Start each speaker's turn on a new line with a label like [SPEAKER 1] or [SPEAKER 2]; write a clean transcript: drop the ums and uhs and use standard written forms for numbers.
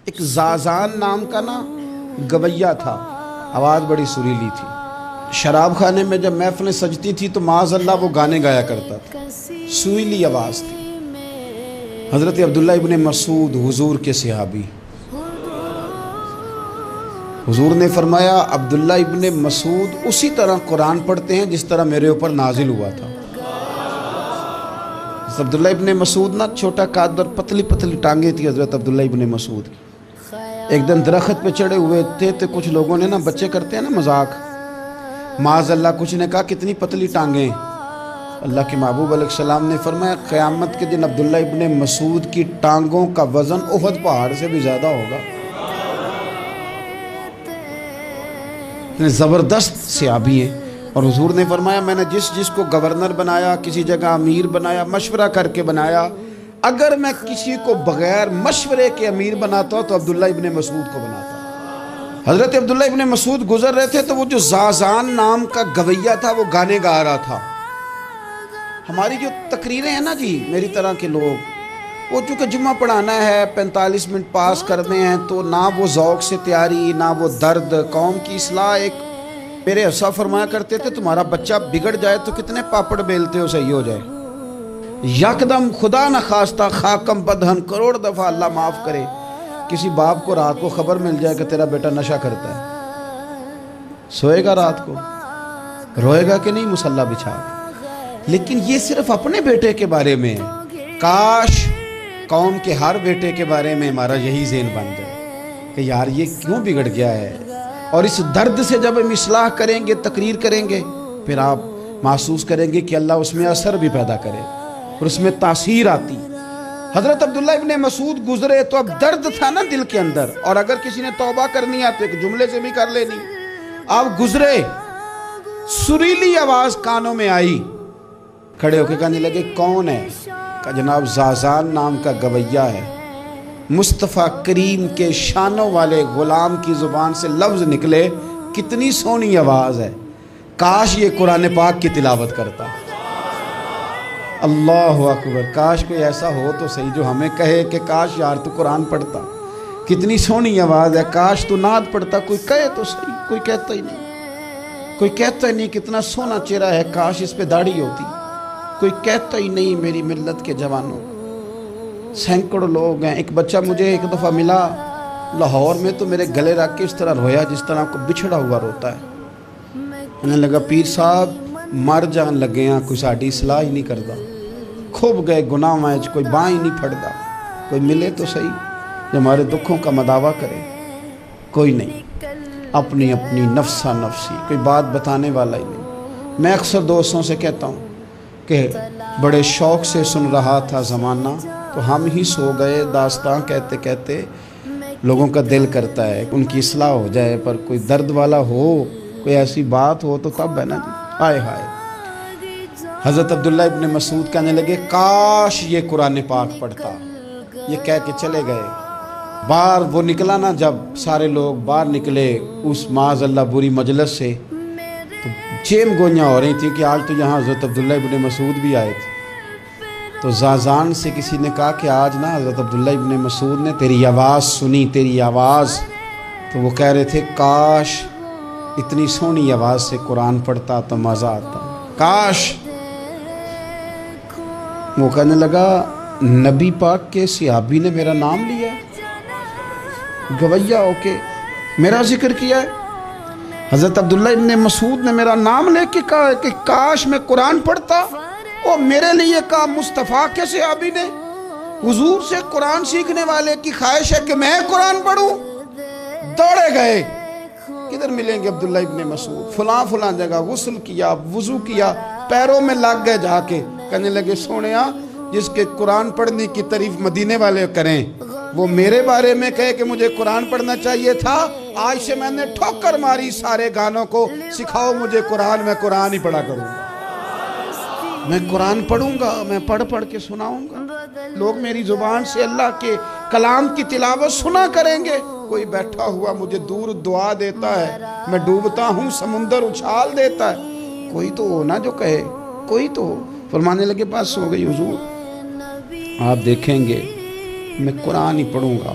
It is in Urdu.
[SPEAKER 1] ایک زازان نام کا نا گویا تھا، آواز بڑی سریلی تھی۔ شراب خانے میں جب محفلیں سجتی تھی تو معاذ اللہ وہ گانے گایا کرتا تھا، سریلی آواز تھی۔ حضرت عبداللہ ابن مسعود حضور کے صحابی، حضور نے فرمایا عبداللہ ابن مسعود اسی طرح قرآن پڑھتے ہیں جس طرح میرے اوپر نازل ہوا تھا۔ حضرت عبداللہ ابن مسعود نا چھوٹا قد اور پتلی پتلی ٹانگیں تھی حضرت عبداللہ ابن مسعود کی۔ ایک دن درخت پہ چڑھے ہوئے تھے تو کچھ لوگوں نے نا، بچے کرتے ہیں نا مذاق، معاذ اللہ کچھ نے کہا کتنی پتلی ٹانگیں۔ اللہ کے محبوب علیہ السلام نے فرمایا قیامت کے دن عبداللہ ابن مسعود کی ٹانگوں کا وزن احد پہاڑ سے بھی زیادہ ہوگا۔ زبردست صحابی ہیں، اور حضور نے فرمایا میں نے جس کو گورنر بنایا، کسی جگہ امیر بنایا، مشورہ کر کے بنایا، اگر میں کسی کو بغیر مشورے کے امیر بناتا تو عبداللہ ابن مسعود کو بناتا۔ حضرت عبداللہ ابن مسعود گزر رہے تھے تو وہ جو زازان نام کا گویا تھا وہ گانے گا رہا تھا۔ ہماری جو تقریریں ہیں نا جی، میری طرح کے لوگ، وہ چونکہ جمعہ پڑھانا ہے، 45 منٹ پاس کرنے ہیں، تو نہ وہ ذوق سے تیاری، نہ وہ درد قوم کی اصلاح۔ ایک میرے حصہ فرمایا کرتے تھے تمہارا بچہ بگڑ جائے تو کتنے پاپڑ بیلتے ہو صحیح ہو جائے؟ یکدم خدا نہ خواستہ خاکم بدہن کروڑ دفعہ اللہ معاف کرے، کسی باپ کو رات کو خبر مل جائے کہ تیرا بیٹا نشہ کرتا ہے، سوئے گا رات کو؟ روئے گا کہ نہیں مصلی بچھا کے؟ لیکن یہ صرف اپنے بیٹے کے بارے میں ہے، کاش قوم کے ہر بیٹے کے بارے میں ہمارا یہی ذہن بن جائے کہ یار یہ کیوں بگڑ گیا ہے۔ اور اس درد سے جب ہم اصلاح کریں گے، تقریر کریں گے، پھر آپ محسوس کریں گے کہ اللہ اس میں اثر بھی پیدا کرے اور اس میں تاثیر آتی۔ حضرت عبداللہ ابن مسعود گزرے تو اب درد تھا نا دل کے اندر، اور اگر کسی نے توبہ کرنی ہے تو ایک جملے سے بھی کر لینی۔ آپ گزرے، سریلی آواز کانوں میں آئی، کھڑے ہو کے کہنے لگے کون ہے؟ کہ جناب زازان نام کا گویا ہے، مصطفیٰ کریم کے شانوں والے غلام کی زبان سے لفظ نکلے، کتنی سونی آواز ہے، کاش یہ قرآن پاک کی تلاوت کرتا۔ اللہ اکبر، کاش کوئی ایسا ہو تو صحیح جو ہمیں کہے کہ کاش یار تو قرآن پڑھتا، کتنی سونی آواز ہے، کاش تو نعت پڑھتا۔ کوئی کہے تو صحیح، کوئی کہتا ہی نہیں، کوئی کہتا ہی نہیں کتنا سونا چہرہ ہے، کاش اس پہ داڑھی ہوتی، کوئی کہتا ہی نہیں میری ملت کے جوانوں۔ سینکڑوں لوگ ہیں، ایک بچہ مجھے ایک دفعہ ملا لاہور میں تو میرے گلے رکھ کے اس طرح رویا جس طرح کو بچھڑا ہوا روتا ہے۔ میں نے لگا پیر صاحب مر جان لگے ہیں، کوئی ساڑی اصلاح ہی نہیں کرتا، کھوب گئے گناہ میں، کوئی باں ہی نہیں پھڑتا، کوئی ملے تو صحیح جو ہمارے دکھوں کا مداوع کرے، کوئی نہیں، اپنی اپنی نفسا نفسی، کوئی بات بتانے والا ہی نہیں۔ میں اکثر دوستوں سے کہتا ہوں کہ بڑے شوق سے سن رہا تھا زمانہ تو ہم ہی سو گئے، داستان کہتے کہتے لوگوں کا دل کرتا ہے ان کی اصلاح ہو جائے، پر کوئی درد والا ہو، کوئی ایسی بات ہو تو تب ہے نا جی۔ ہائے ہائے، حضرت عبداللہ ابن مسعود کہنے لگے کاش یہ قرآن پاک پڑھتا، یہ کہہ کے چلے گئے۔ باہر وہ نکلا نا، جب سارے لوگ باہر نکلے اس معاذ اللہ بری مجلس سے، تو چیم گوئیاں ہو رہی تھیں کہ آج تو یہاں حضرت عبداللہ ابن مسعود بھی آئے تھے۔ تو زازان سے کسی نے کہا کہ آج نا حضرت عبداللہ ابن مسعود نے تیری آواز سنی، تیری آواز، تو وہ کہہ رہے تھے کاش اتنی سونی آواز سے قرآن پڑھتا تو مزہ آتا، کاش۔ وہ کہنے لگا نبی پاک کے صحابی نے میرا نام لیا، گویا ہو کے میرا ذکر کیا ہے، حضرت عبداللہ ابن مسعود نے میرا نام لے کے کہا کہ کاش میں قرآن پڑھتا، اور میرے لیے کہا مصطفیٰ کے صحابی نے، حضور سے قرآن سیکھنے والے کی خواہش ہے کہ میں قرآن پڑھوں۔ دوڑے گئے، کدھر ملیں گے عبداللہ ابن مسعود؟ فلاں فلاں جگہ غسل کیا، وضو کیا، پیروں میں لگ گئے جا کے، کہنے لگے سونیا جس کے قرآن پڑھنے کی تعریف مدینے والے کریں وہ میرے بارے میں کہے کہ مجھے قرآن پڑھنا چاہیے تھا، آج سے میں نے ٹھوکر ماری سارے گانوں کو، سکھاؤ مجھے قرآن، میں قرآن ہی پڑھا کروں گا، میں قرآن پڑھوں گا، میں پڑھ پڑھ کے سناؤں گا، لوگ میری زبان سے اللہ کے کلام کی تلاوت سنا کریں گے۔ کوئی بیٹھا ہوا مجھے دور دعا دیتا ہے، میں ڈوبتا ہوں سمندر اچھال دیتا ہے، کوئی تو ہو نا جو کہے، کوئی تو ہو۔ فرمانے لگے بس ہو گئی حضور، آپ دیکھیں گے میں قرآن ہی پڑھوں گا۔